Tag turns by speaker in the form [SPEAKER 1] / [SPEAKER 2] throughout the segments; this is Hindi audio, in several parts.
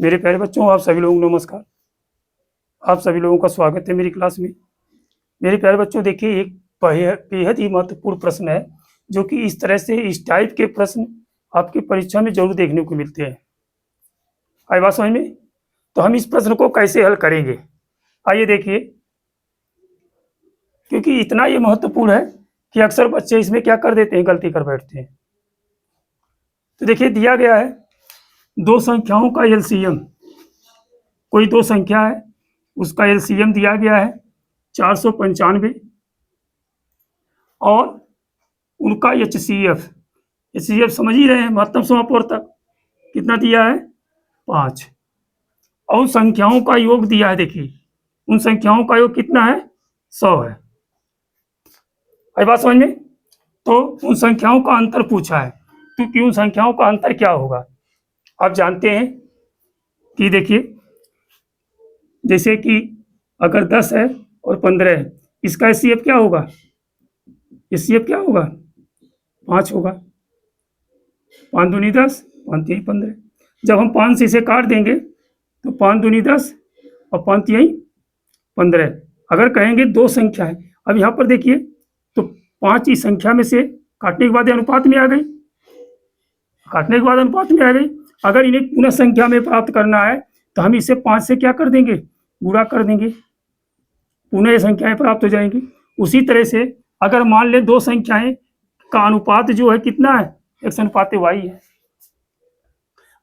[SPEAKER 1] मेरे प्यारे बच्चों, आप सभी लोगों को नमस्कार। आप सभी लोगों का स्वागत है मेरी क्लास में। मेरे प्यारे बच्चों, देखिए एक बेहद ही महत्वपूर्ण प्रश्न है जो कि इस तरह से इस टाइप के प्रश्न आपकी परीक्षा में जरूर देखने को मिलते हैं। आई बात समझ में? तो हम इस प्रश्न को कैसे हल करेंगे, आइए देखिए। क्योंकि इतना ये महत्वपूर्ण है कि अक्सर बच्चे इसमें क्या कर देते हैं, गलती कर बैठते हैं। तो देखिए दिया गया है दो संख्याओं का एलसीएम। कोई दो संख्या है, उसका एलसीएम दिया गया है 495 और उनका एचसीएफ समझ ही रहे हैं, महत्तम समापवर्तक तक कितना दिया है 5। और उन संख्याओं का योग दिया है, देखिए उन संख्याओं का योग कितना है 100 है। आई बात समझ में? तो उन संख्याओं का अंतर पूछा है, क्योंकि उन संख्याओं का अंतर क्या होगा आप जानते हैं कि देखिए जैसे कि अगर 10 है और 15 है, इसका एचसीएफ क्या होगा, एचसीएफ क्या होगा 5 होगा। 5 दूनी 10, 5 तिहाई 15। जब हम 5 से इसे काट देंगे तो 5 दूनी 10 और 5 तिहाई 15। अगर कहेंगे दो संख्या है, अब यहाँ पर देखिए तो 5 इस संख्या में से काटने के बाद अनुपात में आ गई, काटने के बाद अनुपात में आ गई। अगर इन्हें पुनः संख्या में प्राप्त करना है तो हम इसे 5 से क्या कर देंगे, गुणा कर देंगे, पुनः संख्याएं प्राप्त हो जाएंगी। उसी तरह से अगर मान लें दो संख्याएं का अनुपात जो है कितना है, x/y है।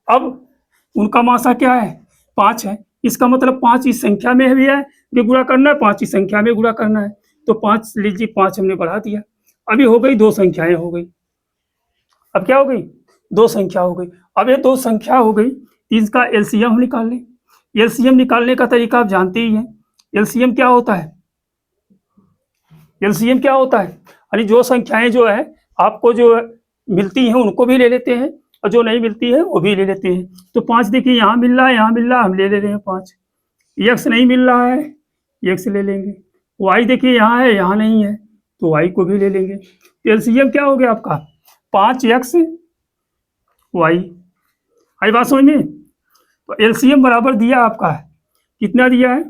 [SPEAKER 1] अब उनका मासा क्या है 5 है, इसका मतलब 5 इस संख्या में भी है कि गुणा करना है, 5 इस संख्या में गुणा करना है। तो 5 लीजिए, 5 हमने बढ़ा दिया, अभी हो गई दो संख्याएं हो गई। अब क्या हो गई, दो संख्या हो गई। अब ये दो संख्या हो गई, इसका एलसीएम हम निकाल लें। एलसीएम निकालने का तरीका आप जानते ही हैं। एलसीएम क्या होता है, एलसीएम क्या होता है, यानी जो संख्याएं जो है आपको जो मिलती हैं उनको भी ले लेते हैं और जो नहीं मिलती है वो भी ले लेते हैं। तो 5 देखिए यहाँ मिल रहा है, यहाँ मिल रहा है, हम ले रहे हैं 5। एक्स नहीं मिल रहा है, एक्स ले लेंगे। वाई देखिए यहाँ है, यहाँ नहीं है, तो वाई को भी ले लेंगे। तो एलसीएम क्या हो गया आपका 5x वाई। आई बात समझ में? तो एलसीएम बराबर दिया आपका है, कितना दिया है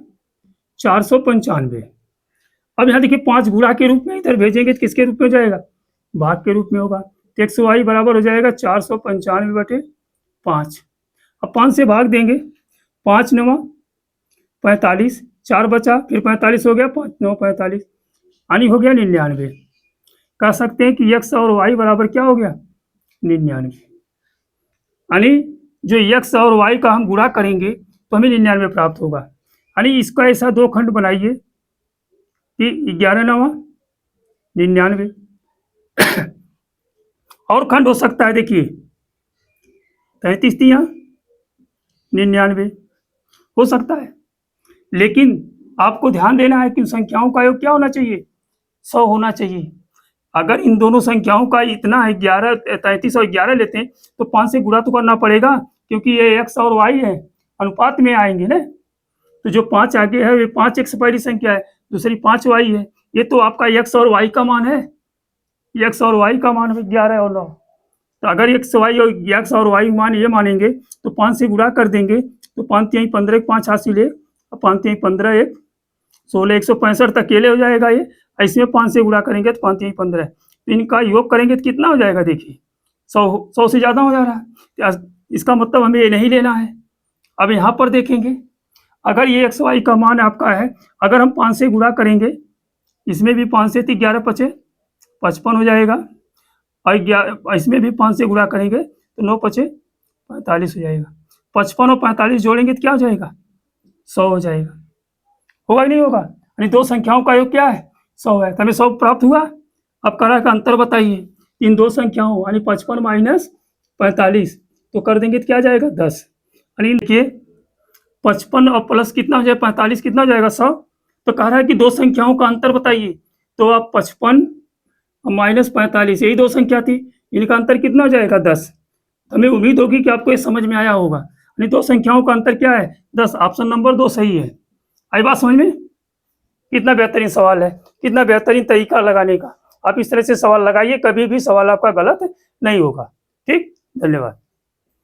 [SPEAKER 1] 495। अब यहाँ देखिए 5 गुणा के रूप में इधर भेजेंगे तो किसके रूप में हो जाएगा, भाग के रूप में होगा। तो एक्स वाई बराबर हो जाएगा 495/5। अब 5 से भाग देंगे, 5 9 45, 4 बचा, फिर 45 हो गया, 5 9 45, यानी हो गया 99। कह सकते हैं कि एक्स और वाई बराबर क्या हो गया 99। यानी जो एक्स और वाई का हम गुणा करेंगे तो हमें 99 प्राप्त होगा। यानी इसका ऐसा दो खंड बनाइए कि 11 9 99। और खंड हो सकता है, देखिए 33 3 99 हो सकता है, लेकिन आपको ध्यान देना है कि संख्याओं का योग क्या होना चाहिए 100 होना चाहिए। अगर इन दोनों संख्याओं का इतना है 11, 33 और 11 लेते हैं तो 5 से गुणा तो करना पड़ेगा, क्योंकि ये एक्स और वाई है, अनुपात में आएंगे ना। तो जो 5 आगे है वे 5 एक्स पहली संख्या है, दूसरी 5 वाई है। ये तो आपका एक्स और वाई का मान है, एक्स और वाई का मान 11 और 9। तो अगर एक्स और वाई मान ये मानेंगे तो 5 से गुणा कर देंगे तो 5 तिहाई 15, 5 हासिल है, 5 तिहाई 15 1 16, 165 तक अकेले हो जाएगा ये। ऐसे में 5 से गुणा करेंगे तो 5 तिहाई 15, तो इनका योग करेंगे तो कितना हो जाएगा, देखिए 100 से ज़्यादा हो जा रहा है। इसका मतलब हमें ये नहीं लेना है। अब यहाँ पर देखेंगे, अगर ये एक्स वाई का मान आपका है, अगर हम 5 से गुणा करेंगे, इसमें भी 5 से 11 पचे 55 हो जाएगा, और इसमें भी 5 से गुणा करेंगे तो 9 पचे 45 हो जाएगा। 55 और 45 जोड़ेंगे तो क्या हो जाएगा 100 हो जाएगा। होगा कि नहीं होगा? यानी दो संख्याओं का योग क्या है 100 है, तो हमें 100 प्राप्त हुआ। अब करा का अंतर बताइए इन दो संख्याओं, यानी 55 - 45 तो कर देंगे तो क्या जाएगा 10। यानी देखिए 55 और प्लस कितना हो जाएगा 45, कितना हो जाएगा 100। तो कह रहा है कि दो संख्याओं का अंतर बताइए, तो आप 55 और -45 यही दो संख्या थी, इनका अंतर कितना हो जाएगा 10। तो हमें उम्मीद होगी कि आपको ये समझ में आया होगा। यानी दो संख्याओं का अंतर क्या है 10। ऑप्शन नंबर 2 सही है। आई बात समझ में? कितना बेहतरीन सवाल है, कितना बेहतरीन तरीका लगाने का। आप इस तरह से सवाल लगाइए, कभी भी सवाल आपका गलत नहीं होगा। ठीक, धन्यवाद।